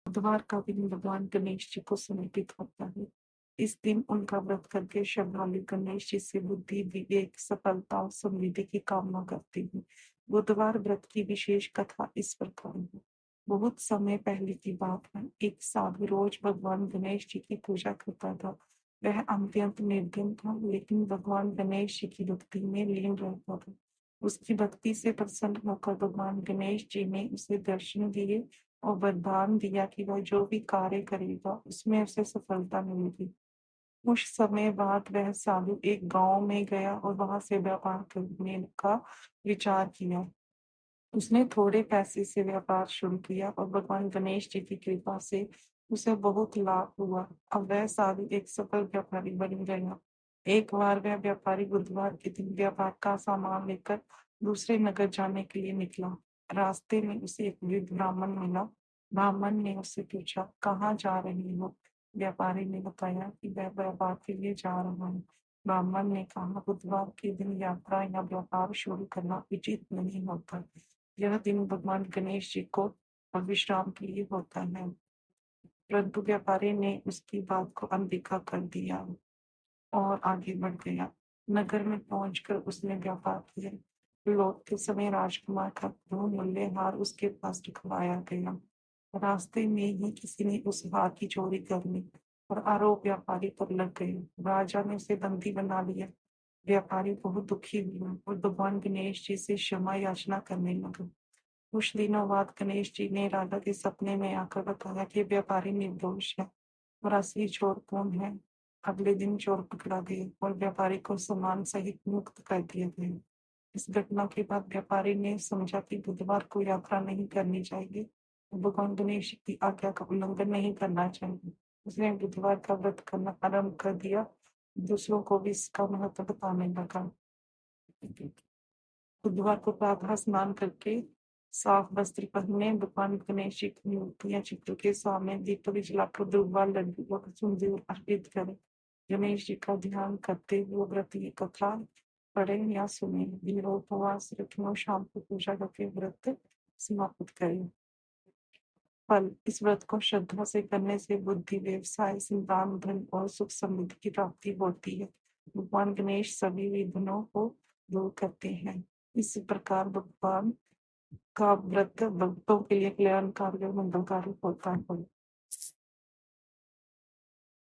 बुधवार का दिन भगवान गणेश जी को समर्पित होता है। इस दिन उनका व्रत करके श्रद्धालु गणेश जी से बुद्धि, विवेक, सफलता और समृद्धि की कामना करते हैं। बुधवार व्रत की विशेष कथा इस प्रकार है। बहुत समय पहले की बात है। एक साधु रोज भगवान गणेश जी की पूजा करता था। वह अत्यंत निर्धन था, लेकिन भगवान गणेश जी की भक्ति में लीन रहता था। उसकी भक्ति से प्रसन्न होकर भगवान गणेश जी ने उसे दर्शन दिए और वरदान दिया कि वह जो भी कार्य करेगा उसमें उसे सफलता मिलेगी। कुछ समय बाद वह साधु एक गांव में गया और वहां से व्यापार करने का विचार किया। उसने थोड़े पैसे से व्यापार शुरू किया और भगवान गणेश जी की कृपा से उसे बहुत लाभ हुआ। अब वह साधु एक सफल व्यापारी बन गया। एक बार वह व्यापारी बुधवार के दिन व्यापार का सामान लेकर दूसरे नगर जाने के लिए निकला। रास्ते में उसे एक वृद्ध ब्राह्मण मिला। ब्राह्मण ने उससे पूछा, कहाँ जा रही हो? व्यापारी ने बताया कि वह व्यापार के लिए जा रहा है। ब्राह्मण ने कहा, बुधवार के दिन यात्रा या व्यापार शुरू करना उचित नहीं होता। यह दिन भगवान गणेश जी को विश्राम के लिए होता है। परंतु व्यापारी ने उसकी बात को अनदेखा कर दिया और आगे बढ़ गया। नगर में पहुंचकर उसने व्यापार किया। लौटते समय राजकुमार का बहुमूल्य हार उसके पास रखवाया गया। रास्ते में ही किसी ने उस हार की चोरी कर ली और आरोप व्यापारी पर लग गए। राजा ने उसे बंदी बना लिया। व्यापारी बहुत दुखी हुआ और भगवान गणेश जी से क्षमा याचना करने लगा। कुछ दिनों बाद गणेश जी ने राजा के सपने में आकर बताया कि व्यापारी निर्दोष है और असली चोर कौन है। अगले दिन चोर पकड़ा गया और व्यापारी को सामान सहित मुक्त कर दिया गया। इस घटना के बाद व्यापारी ने समझा कि बुधवार को यात्रा नहीं करनी चाहिए और भगवान गणेश की आज्ञा का उल्लंघन नहीं करना चाहिए। उसने बुधवार का व्रत करना आरंभ कर दिया। दूसरों को भी इसका महत्व बताने लगा। बुधवार को प्रातः स्नान करके साफ वस्त्र पहने भगवान गणेश जी की मूर्ति या चित्र के सामने दीपक जलाकर दुर्वा लड्डू और सिंदूर अर्पित करें। गणेश जी का ध्यान करते हुए व्रत की कथा पढ़े या सुने। दिन भर उपवास रखें और शाम को पूजा करके व्रत समाप्त करें। फल, इस व्रत को श्रद्धा से करने से बुद्धि, व्यवसाय, संतान, धन और सुख समृद्धि की प्राप्ति होती है। भगवान गणेश सभी विघ्नों को दूर करते हैं। इस प्रकार भगवान का व्रत भक्तों के लिए कल्याणकारी और मंगलकारी होता है।